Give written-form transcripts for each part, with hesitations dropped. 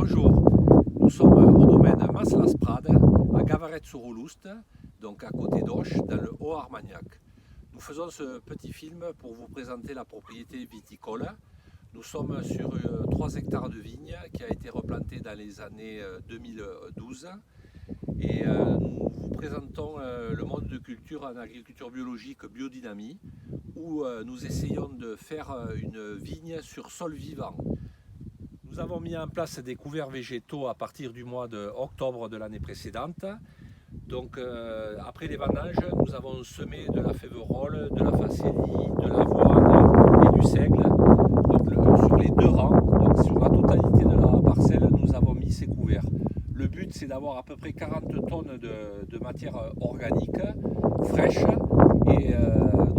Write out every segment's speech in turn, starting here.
Bonjour, nous sommes au domaine Mas-las-Prades, à Gavaret-sur-Aulust, donc à côté d'Auch, dans le Haut-Armagnac. Nous faisons ce petit film pour vous présenter la propriété viticole. Nous sommes sur 3 hectares de vignes qui a été replantée dans les années 2012 et nous vous présentons le mode de culture en agriculture biologique biodynamie où nous essayons de faire une vigne sur sol vivant. Nous avons mis en place des couverts végétaux à partir du mois d'octobre de l'année précédente. Donc après les vendanges, nous avons semé de la féverolle, de la facélie, de l'avoine et du seigle. Donc, sur les 2 rangs, donc sur la totalité de la parcelle, nous avons mis ces couverts. Le but, c'est d'avoir à peu près 40 tonnes de matière organique, fraîche, et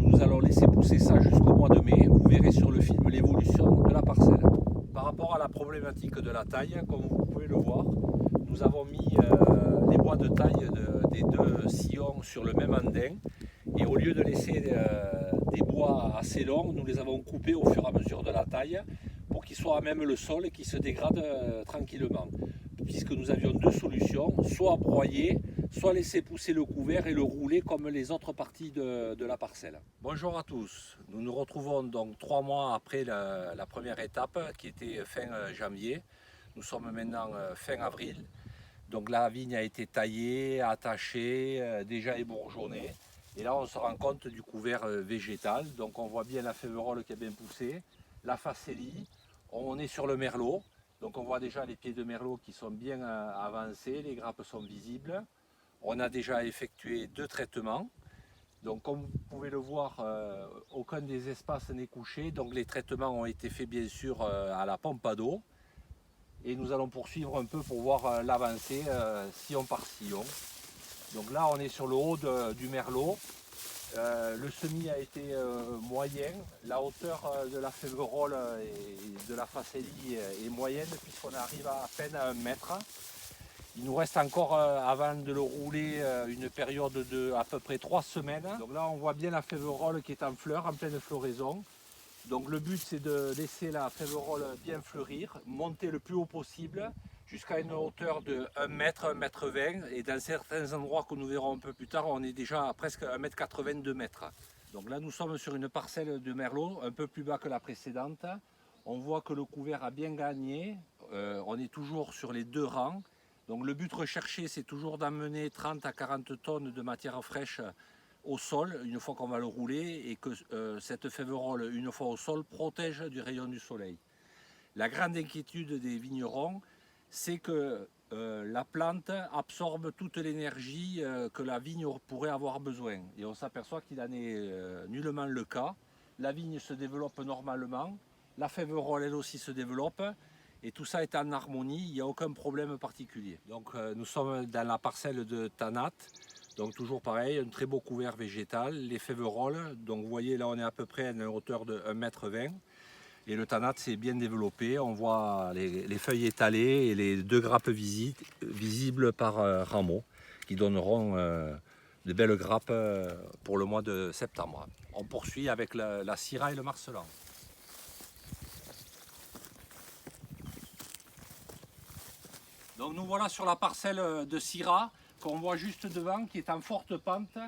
nous allons laisser pousser ça jusqu'au mois de mai. Vous verrez sur le film l'évolution de la parcelle. Par rapport à la problématique de la taille, comme vous pouvez le voir, nous avons mis les bois de taille des 2 sillons sur le même andin. Et au lieu de laisser des bois assez longs, nous les avons coupés au fur et à mesure de la taille pour qu'ils soient à même le sol et qu'ils se dégradent tranquillement. Puisque nous avions 2 solutions, soit broyer, soit laisser pousser le couvert et le rouler comme les autres parties de la parcelle. Bonjour à tous, nous nous retrouvons donc 3 mois après la première étape qui était fin janvier. Nous sommes maintenant fin avril. Donc la vigne a été taillée, attachée, déjà ébourgeonnée. Et là on se rend compte du couvert végétal. Donc on voit bien la féverolle qui a bien poussé, la facélie, on est sur le merlot. Donc on voit déjà les pieds de merlot qui sont bien avancés, les grappes sont visibles. On a déjà effectué 2 traitements. Donc comme vous pouvez le voir, aucun des espaces n'est couché. Donc les traitements ont été faits bien sûr à la pompe à d'eau. Et nous allons poursuivre un peu pour voir l'avancée sillon par sillon. Donc là on est sur le haut du merlot. Le semis a été moyen, la hauteur de la féverolle et de la facélie est moyenne puisqu'on arrive à peine à 1 mètre. Il nous reste encore avant de le rouler une période de à peu près 3 semaines. Donc là on voit bien la féverolle qui est en fleurs, en pleine floraison. Donc le but c'est de laisser la féverolle bien fleurir, monter le plus haut possible jusqu'à une hauteur de 1 mètre, 1 mètre 20 et dans certains endroits que nous verrons un peu plus tard on est déjà à presque 1 mètre 80, 2 mètres. Donc là nous sommes sur une parcelle de merlot un peu plus bas que la précédente. On voit que le couvert a bien gagné, on est toujours sur les 2 rangs. Donc le but recherché c'est toujours d'amener 30 à 40 tonnes de matière fraîche au sol une fois qu'on va le rouler et que cette féverolle une fois au sol protège du rayon du soleil. La grande inquiétude des vignerons c'est que la plante absorbe toute l'énergie que la vigne pourrait avoir besoin et on s'aperçoit qu'il n'en est nullement le cas. La vigne se développe normalement, la féverolle elle aussi se développe et tout ça est en harmonie, il n'y a aucun problème particulier. Donc nous sommes dans la parcelle de Tanat. Donc toujours pareil, un très beau couvert végétal, les féveroles, donc vous voyez là on est à peu près à une hauteur de 1 mètre 20 et le tanat s'est bien développé, on voit les feuilles étalées et les 2 grappes visibles par rameau qui donneront de belles grappes pour le mois de septembre. On poursuit avec la syrah et le marselan. Donc nous voilà sur la parcelle de syrah qu'on voit juste devant, qui est en forte pente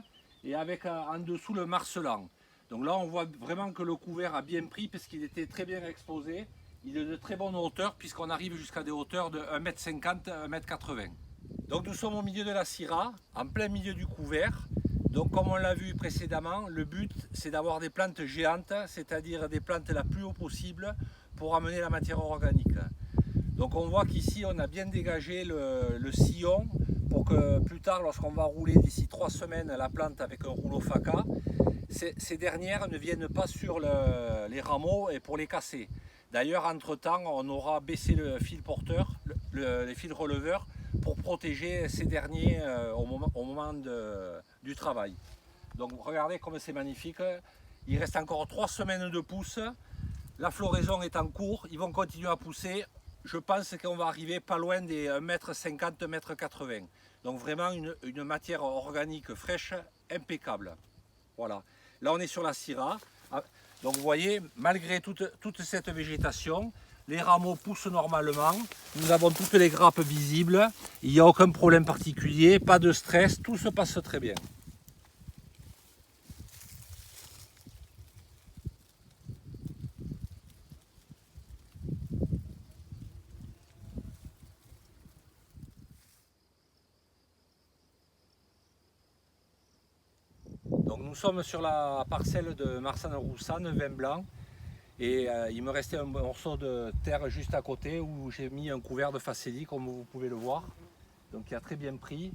et avec en dessous le marselan. Donc là on voit vraiment que le couvert a bien pris parce qu'il était très bien exposé. Il est de très bonne hauteur puisqu'on arrive jusqu'à des hauteurs de 1,50 m, 1,80 m. Donc nous sommes au milieu de la syrah, en plein milieu du couvert. Donc comme on l'a vu précédemment, le but c'est d'avoir des plantes géantes, c'est-à-dire des plantes la plus haut possible pour amener la matière organique. Donc on voit qu'ici on a bien dégagé le sillon pour que plus tard, lorsqu'on va rouler d'ici 3 semaines la plante avec un rouleau faca, ces dernières ne viennent pas sur les rameaux et pour les casser. D'ailleurs, entre-temps, on aura baissé le fil porteur, les fils releveurs, pour protéger ces derniers au moment du travail. Donc regardez comme c'est magnifique. Il reste encore 3 semaines de pousse. La floraison est en cours, ils vont continuer à pousser. Je pense qu'on va arriver pas loin des 1,50 m, 1,80 m. Donc vraiment une matière organique fraîche, impeccable. Voilà. Là on est sur la syrah. Donc vous voyez, malgré toute cette végétation, les rameaux poussent normalement, nous avons toutes les grappes visibles, il n'y a aucun problème particulier, pas de stress, tout se passe très bien. Donc nous sommes sur la parcelle de Marsanne-Roussanne, vin blanc, et il me restait un morceau de terre juste à côté où j'ai mis un couvert de facélie comme vous pouvez le voir, donc il a très bien pris.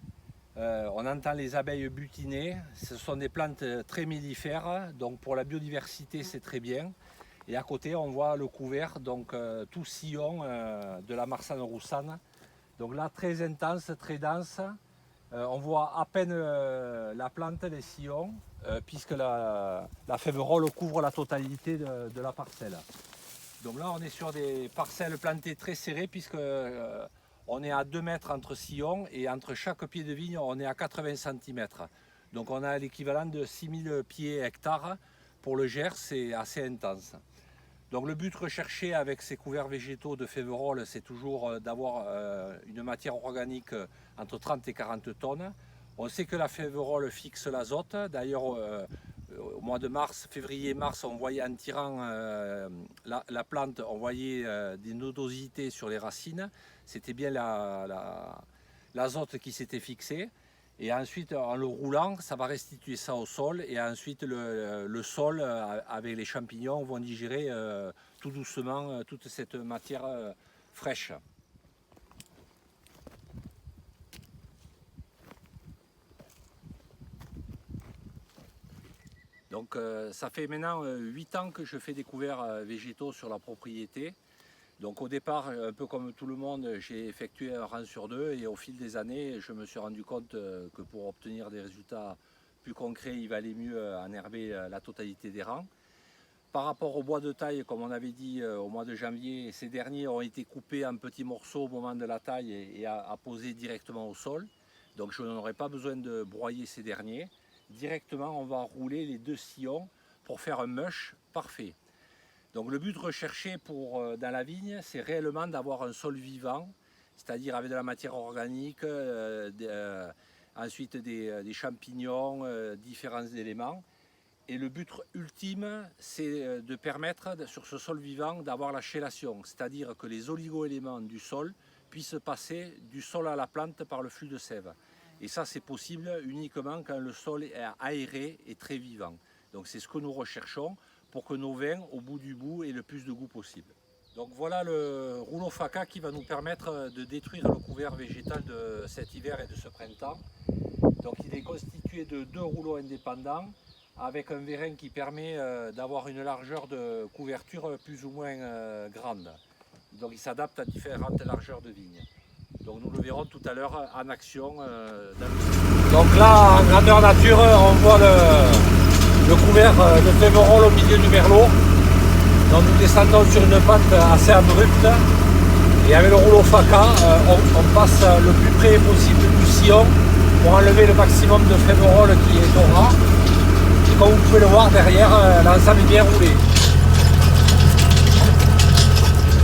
On entend les abeilles butiner, ce sont des plantes très mellifères, donc pour la biodiversité c'est très bien. Et à côté on voit le couvert, donc tout sillon de la Marsanne-Roussanne. Donc là très intense, très dense. On voit à peine la plante, les sillons, puisque la féverolle couvre la totalité de la parcelle. Donc là on est sur des parcelles plantées très serrées, puisque on est à 2 mètres entre sillons et entre chaque pied de vigne on est à 80 cm. Donc on a l'équivalent de 6000 pieds hectares. Pour le Gers, c'est assez intense. Donc le but recherché avec ces couverts végétaux de féverolle, c'est toujours d'avoir une matière organique entre 30 et 40 tonnes. On sait que la féverolle fixe l'azote. D'ailleurs, au mois de mars, février-mars, on voyait en tirant la plante, on voyait des nodosités sur les racines. C'était bien l'azote qui s'était fixé. Et ensuite, en le roulant, ça va restituer ça au sol. Et ensuite, le sol, avec les champignons, vont digérer tout doucement toute cette matière fraîche. Donc, ça fait maintenant 8 ans que je fais des couverts végétaux sur la propriété. Donc au départ, un peu comme tout le monde, j'ai effectué un rang sur 2 et au fil des années, je me suis rendu compte que pour obtenir des résultats plus concrets, il valait mieux enherber la totalité des rangs. Par rapport au bois de taille, comme on avait dit au mois de janvier, ces derniers ont été coupés en petits morceaux au moment de la taille et apposés directement au sol. Donc je n'aurai pas besoin de broyer ces derniers. Directement, on va rouler les 2 sillons pour faire un mush parfait. Donc le but recherché dans la vigne, c'est réellement d'avoir un sol vivant, c'est-à-dire avec de la matière organique, ensuite des champignons, différents éléments. Et le but ultime, c'est de permettre sur ce sol vivant d'avoir la chélation, c'est-à-dire que les oligo-éléments du sol puissent passer du sol à la plante par le flux de sève. Et ça, c'est possible uniquement quand le sol est aéré et très vivant. Donc c'est ce que nous recherchons pour que nos vins, au bout du bout, aient le plus de goût possible. Donc voilà le rouleau Faca qui va nous permettre de détruire le couvert végétal de cet hiver et de ce printemps. Donc il est constitué de 2 rouleaux indépendants avec un vérin qui permet d'avoir une largeur de couverture plus ou moins grande. Donc il s'adapte à différentes largeurs de vigne. Donc nous le verrons tout à l'heure en action. Donc là, en grandeur nature, on voit le couvert de féverolle au milieu du merlot. Donc nous descendons sur une pente assez abrupte et avec le rouleau Faca, on passe le plus près possible du sillon pour enlever le maximum de féverolle qui est au ras. Et comme vous pouvez le voir derrière, l'ensemble est bien roulé.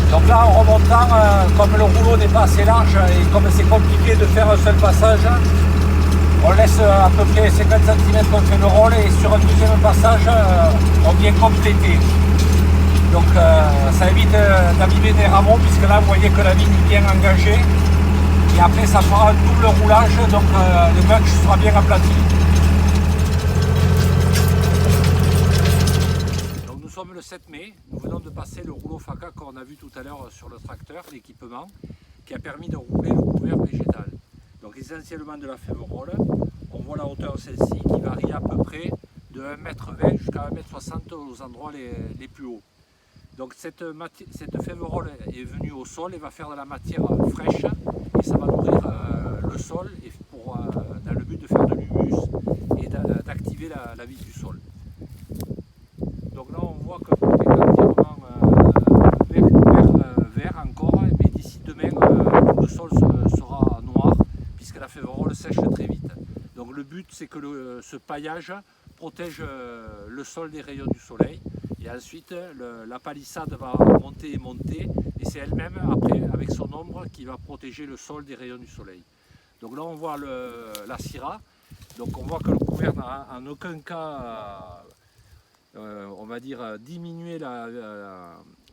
Donc là, en remontant, comme le rouleau n'est pas assez large et comme c'est compliqué de faire un seul passage, on laisse à peu près 50 cm de féverolle et sur un deuxième passage, on vient compléter. Donc ça évite d'abîmer des rameaux puisque là, vous voyez que la vigne est bien engagée. Et après, ça fera un double roulage, donc le mulch sera bien aplati. Donc nous sommes le 7 mai, nous venons de passer le rouleau Faca qu'on a vu tout à l'heure sur le tracteur, l'équipement, qui a permis de rouler le couvert végétal. Donc essentiellement de la féverolle, on voit la hauteur celle-ci qui varie à peu près de 1,20 m jusqu'à 1,60 m aux endroits les plus hauts. Donc cette féverolle est venue au sol et va faire de la matière fraîche et ça va nourrir le sol et dans le but de faire de l'humus et d'activer la vie du sol. Donc là on voit que tout est entièrement vert encore, mais d'ici demain le sol sera noir puisque la féverolle sèche très vite. Donc le but c'est que ce paillage protège le sol des rayons du soleil Et ensuite, la palissade va monter et monter, et c'est elle-même, après, avec son ombre, qui va protéger le sol des rayons du soleil. Donc là, on voit la syrah. Donc on voit que le couvert n'a en aucun cas, on va dire, diminué la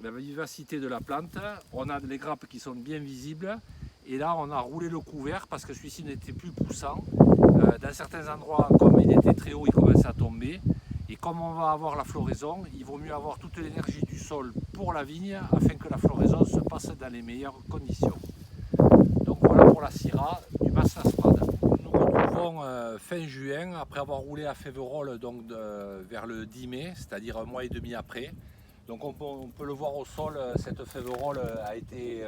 vivacité de la plante. On a les grappes qui sont bien visibles. Et là, on a roulé le couvert parce que celui-ci n'était plus poussant. Dans certains endroits, comme il était très haut, il commençait à tomber. Et comme on va avoir la floraison, il vaut mieux avoir toute l'énergie du sol pour la vigne afin que la floraison se passe dans les meilleures conditions. Donc voilà pour la syrah du Maslas Prade. Nous nous retrouvons fin juin après avoir roulé à Féverolles donc vers le 10 mai, c'est-à-dire un mois et demi après. Donc on peut le voir au sol, cette Féverolles a été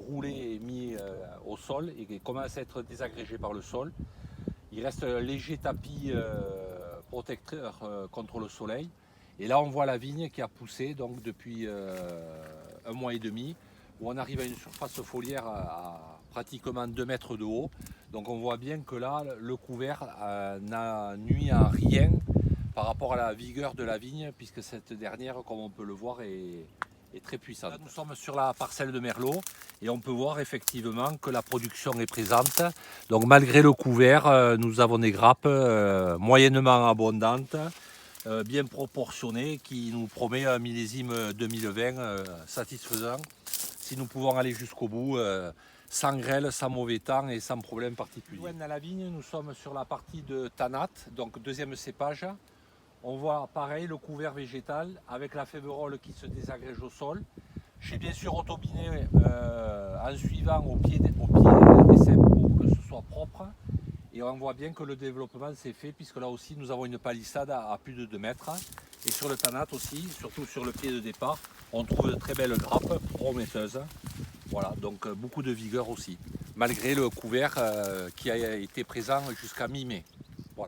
roulée et mise au sol et commence à être désagrégée par le sol. Il reste un léger tapis protecteur contre le soleil. Et là on voit la vigne qui a poussé donc depuis un mois et demi, où on arrive à une surface foliaire à pratiquement 2 mètres de haut. Donc on voit bien que là le couvert n'a nui à rien par rapport à la vigueur de la vigne, puisque cette dernière, comme on peut le voir, est très puissante. Là, nous sommes sur la parcelle de Merlot et on peut voir effectivement que la production est présente. Donc malgré le couvert, nous avons des grappes moyennement abondantes, bien proportionnées, qui nous promet un millésime 2020 satisfaisant, si nous pouvons aller jusqu'au bout, sans grêle, sans mauvais temps et sans problème particulier. Loin dans la vigne, nous sommes sur la partie de Tanat, donc deuxième cépage. On voit pareil le couvert végétal avec la féverolle qui se désagrège au sol. J'ai bien sûr autobiné en suivant au pied des cèpes pour que ce soit propre. Et on voit bien que le développement s'est fait, puisque là aussi nous avons une palissade à plus de 2 mètres. Et sur le Tanat aussi, surtout sur le pied de départ, on trouve de très belles grappes prometteuses. Voilà, donc beaucoup de vigueur aussi, malgré le couvert qui a été présent jusqu'à mi-mai.